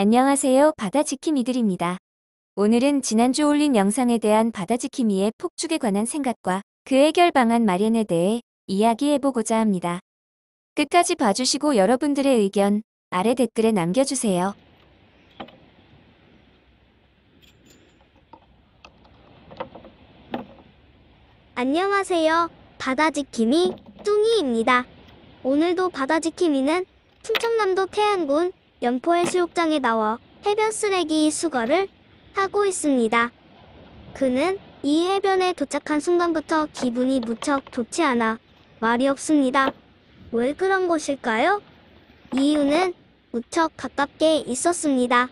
안녕하세요. 바다지킴이들입니다. 오늘은 지난주 올린 영상에 대한 바다지킴이의 폭죽에 관한 생각과 그 해결 방안 마련에 대해 이야기해보고자 합니다. 끝까지 봐주시고 여러분들의 의견 아래 댓글에 남겨주세요. 안녕하세요. 바다지킴이 뚱이입니다. 오늘도 바다지킴이는 충청남도 태안군 연포해수욕장에 나와 해변 쓰레기 수거를 하고 있습니다. 그는 이 해변에 도착한 순간부터 기분이 무척 좋지 않아 말이 없습니다. 왜 그런 것일까요? 이유는 무척 가깝게 있었습니다.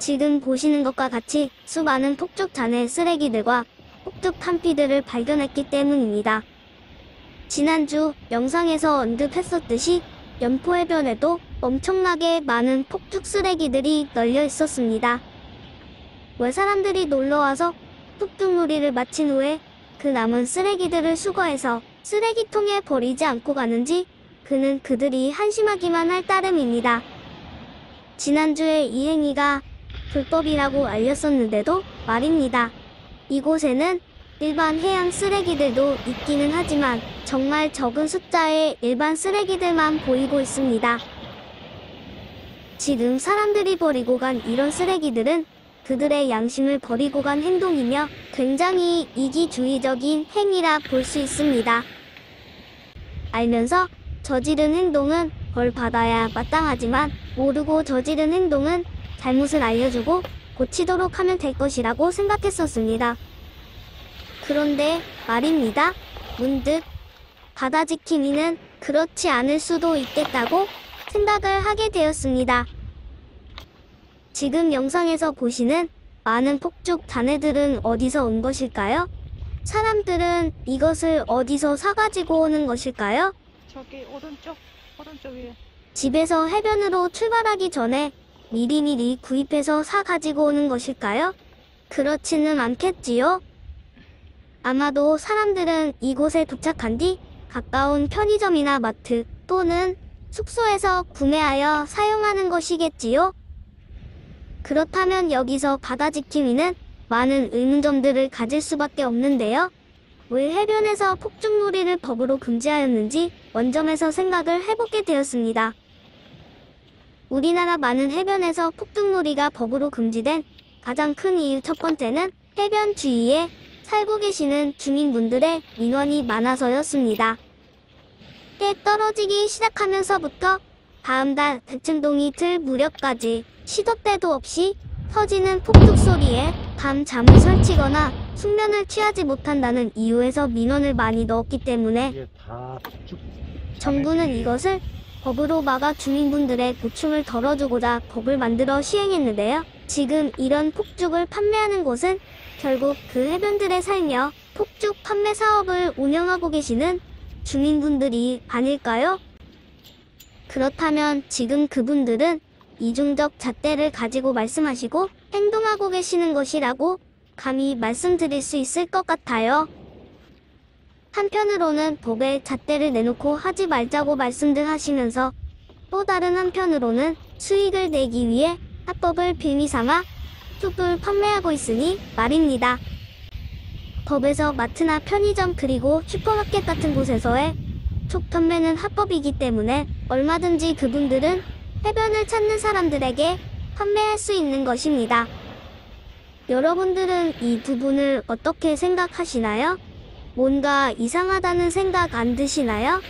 지금 보시는 것과 같이 수많은 폭죽 잔해 쓰레기들과 폭죽 탄피들을 발견했기 때문입니다. 지난주 영상에서 언급했었듯이 연포해변에도 엄청나게 많은 폭죽 쓰레기들이 널려 있었습니다. 왜 사람들이 놀러와서 폭죽놀이를 마친 후에 그 남은 쓰레기들을 수거해서 쓰레기통에 버리지 않고 가는지 그는 그들이 한심하기만 할 따름입니다. 지난주에 이 행위가 불법이라고 알렸었는데도 말입니다. 이곳에는 일반 해양 쓰레기들도 있기는 하지만 정말 적은 숫자의 일반 쓰레기들만 보이고 있습니다. 지금 사람들이 버리고 간 이런 쓰레기들은 그들의 양심을 버리고 간 행동이며 굉장히 이기주의적인 행위라 볼 수 있습니다. 알면서 저지른 행동은 벌 받아야 마땅하지만 모르고 저지른 행동은 잘못을 알려주고 고치도록 하면 될 것이라고 생각했었습니다. 그런데 말입니다. 문득 바다지킴이는 그렇지 않을 수도 있겠다고 생각을 하게 되었습니다. 지금 영상에서 보시는 많은 폭죽 잔해들은 어디서 온 것일까요? 사람들은 이것을 어디서 사가지고 오는 것일까요? 저기 오른쪽이에요. 집에서 해변으로 출발하기 전에 미리미리 구입해서 사가지고 오는 것일까요? 그렇지는 않겠지요? 아마도 사람들은 이곳에 도착한 뒤 가까운 편의점이나 마트 또는 숙소에서 구매하여 사용하는 것이겠지요? 그렇다면 여기서 바다지킴이는 많은 의문점들을 가질 수밖에 없는데요. 왜 해변에서 폭죽놀이를 법으로 금지하였는지 원점에서 생각을 해보게 되었습니다. 우리나라 많은 해변에서 폭죽놀이가 법으로 금지된 가장 큰 이유 첫 번째는 해변 주위에 살고 계시는 주민분들의 민원이 많아서였습니다. 때 떨어지기 시작하면서부터 다음 달 대청동이 들 무렵까지 시도 때도 없이 터지는 폭죽 소리에 밤 잠을 설치거나 숙면을 취하지 못한다는 이유에서 민원을 많이 넣었기 때문에 정부는 이것을 법으로 막아 주민분들의 고충을 덜어주고자 법을 만들어 시행했는데요. 지금 이런 폭죽을 판매하는 곳은 결국 그 해변들에 살며 폭죽 판매 사업을 운영하고 계시는 주민분들이 아닐까요? 그렇다면 지금 그분들은 이중적 잣대를 가지고 말씀하시고 행동하고 계시는 것이라고 감히 말씀드릴 수 있을 것 같아요. 한편으로는 법에 잣대를 내놓고 하지 말자고 말씀들 하시면서 또 다른 한편으로는 수익을 내기 위해 합법을 빌미삼아 툭을 판매하고 있으니 말입니다. 법에서 마트나 편의점 그리고 슈퍼마켓 같은 곳에서의 툭 판매는 합법이기 때문에 얼마든지 그분들은 해변을 찾는 사람들에게 판매할 수 있는 것입니다. 여러분들은 이 부분을 어떻게 생각하시나요? 뭔가 이상하다는 생각 안 드시나요?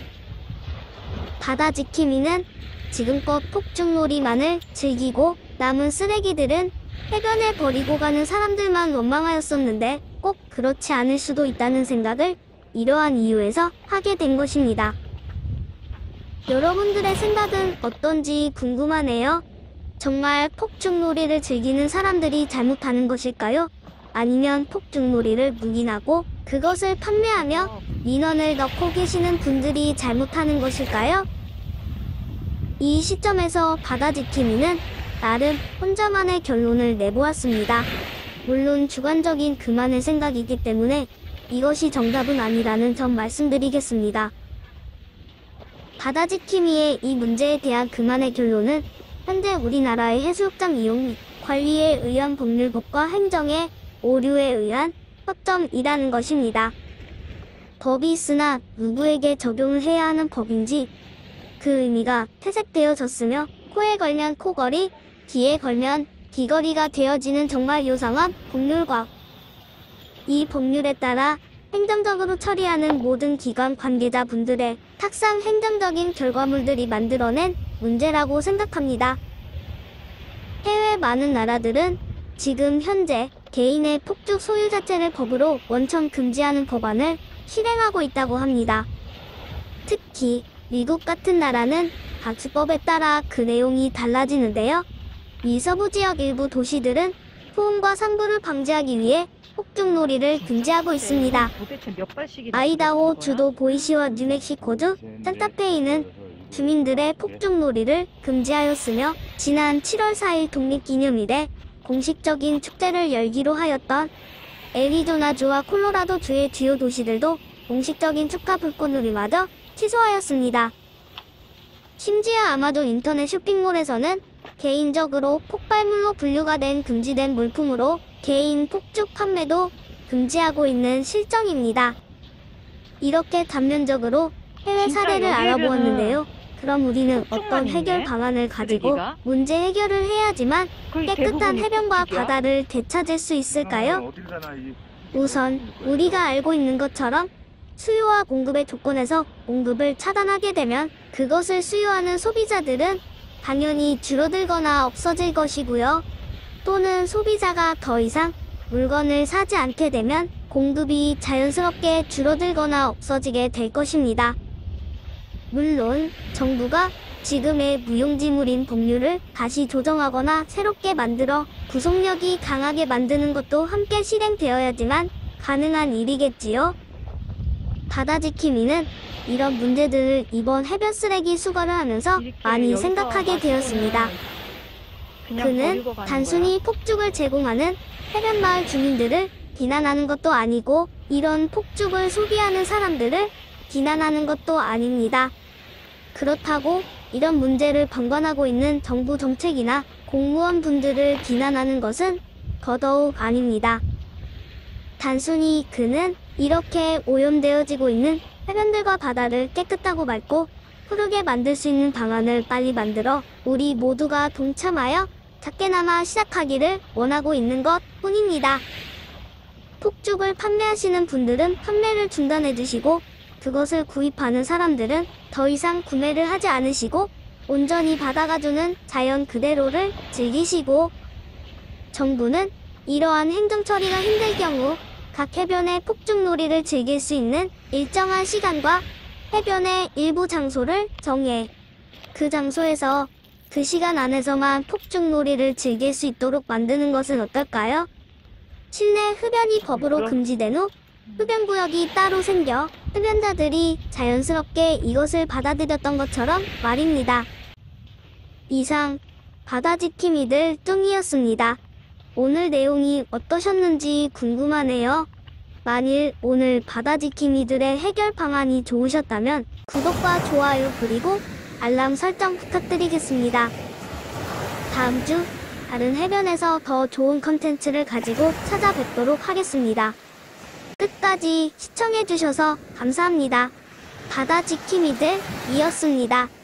바다지킴이는 지금껏 폭죽놀이만을 즐기고 남은 쓰레기들은 해변에 버리고 가는 사람들만 원망하였었는데 꼭 그렇지 않을 수도 있다는 생각을 이러한 이유에서 하게 된 것입니다. 여러분들의 생각은 어떤지 궁금하네요. 정말 폭죽놀이를 즐기는 사람들이 잘못하는 것일까요? 아니면 폭죽놀이를 묵인하고 그것을 판매하며 민원을 넣고 계시는 분들이 잘못하는 것일까요? 이 시점에서 바다지킴이는 나름 혼자만의 결론을 내보았습니다. 물론 주관적인 그만의 생각이기 때문에 이것이 정답은 아니라는 점 말씀드리겠습니다. 바다지킴이의 이 문제에 대한 그만의 결론은 현재 우리나라의 해수욕장 이용 및 관리에 의한 법률법과 행정의 오류에 의한 허점이라는 것입니다. 법이 있으나 누구에게 적용을 해야 하는 법인지 그 의미가 퇴색되어졌으며 코에 걸면 코걸이, 귀에 걸면 귀걸이가 되어지는 정말 요상한 법률과 이 법률에 따라 행정적으로 처리하는 모든 기관 관계자분들의 탁상 행정적인 결과물들이 만들어낸 문제라고 생각합니다. 해외 많은 나라들은 지금 현재 개인의 폭죽 소유 자체를 법으로 원천 금지하는 법안을 실행하고 있다고 합니다. 특히 미국 같은 나라는 각 주법에 따라 그 내용이 달라지는데요. 미 서부 지역 일부 도시들은 소음과 상부를 방지하기 위해 폭죽놀이를 금지하고 있습니다. 도대체 몇 발씩이나 아이다호 거야? 주도 보이시와 뉴멕시코주 산타페이는 주민들의 폭죽놀이를 금지하였으며 지난 7월 4일 독립기념일에 공식적인 축제를 열기로 하였던 애리조나주와 콜로라도주의 주요 도시들도 공식적인 축하 불꽃놀이마저 취소하였습니다. 심지어 아마존 인터넷 쇼핑몰에서는 개인적으로 폭발물로 분류가 된 금지된 물품으로 개인 폭죽 판매도 금지하고 있는 실정입니다. 이렇게 단면적으로 해외 진짜 사례를 여기 알아보았는데요. 그럼 우리는 폭죽만 어떤 있네? 해결 방안을 가지고 쓰레기가? 문제 해결을 해야지만 거의 깨끗한 대부분이 해변과 폭죽이야? 바다를 되찾을 수 있을까요? 어딜 가나 우선 우리가 알고 있는 것처럼 수요와 공급의 조건에서 공급을 차단하게 되면 그것을 수요하는 소비자들은 당연히 줄어들거나 없어질 것이고요. 또는 소비자가 더 이상 물건을 사지 않게 되면 공급이 자연스럽게 줄어들거나 없어지게 될 것입니다. 물론 정부가 지금의 무용지물인 법률을 다시 조정하거나 새롭게 만들어 구속력이 강하게 만드는 것도 함께 실행되어야지만 가능한 일이겠지요. 바다지킴이는 이런 문제들을 이번 해변 쓰레기 수거를 하면서 이렇게 많이 여기서 생각하게 되었습니다. 그냥 그는 버리고 가는 단순히 폭죽을 제공하는 해변마을 주민들을 비난하는 것도 아니고 이런 폭죽을 소비하는 사람들을 비난하는 것도 아닙니다. 그렇다고 이런 문제를 방관하고 있는 정부 정책이나 공무원 분들을 비난하는 것은 더더욱 아닙니다. 단순히 그는 이렇게 오염되어지고 있는 해변들과 바다를 깨끗하고 맑고 푸르게 만들 수 있는 방안을 빨리 만들어 우리 모두가 동참하여 작게나마 시작하기를 원하고 있는 것 뿐입니다. 폭죽을 판매하시는 분들은 판매를 중단해 주시고 그것을 구입하는 사람들은 더 이상 구매를 하지 않으시고 온전히 바다가 주는 자연 그대로를 즐기시고 정부는 이러한 행정 처리가 힘들 경우 각 해변의 폭죽놀이를 즐길 수 있는 일정한 시간과 해변의 일부 장소를 정해 그 장소에서 그 시간 안에서만 폭죽놀이를 즐길 수 있도록 만드는 것은 어떨까요? 실내 흡연이 법으로 금지된 후 흡연구역이 따로 생겨 흡연자들이 자연스럽게 이것을 받아들였던 것처럼 말입니다. 이상 바다지킴이들 뚱이었습니다. 오늘 내용이 어떠셨는지 궁금하네요. 만일 오늘 바다지킴이들의 해결 방안이 좋으셨다면 구독과 좋아요 그리고 알람 설정 부탁드리겠습니다. 다음 주 다른 해변에서 더 좋은 컨텐츠를 가지고 찾아뵙도록 하겠습니다. 끝까지 시청해주셔서 감사합니다. 바다지킴이들이었습니다.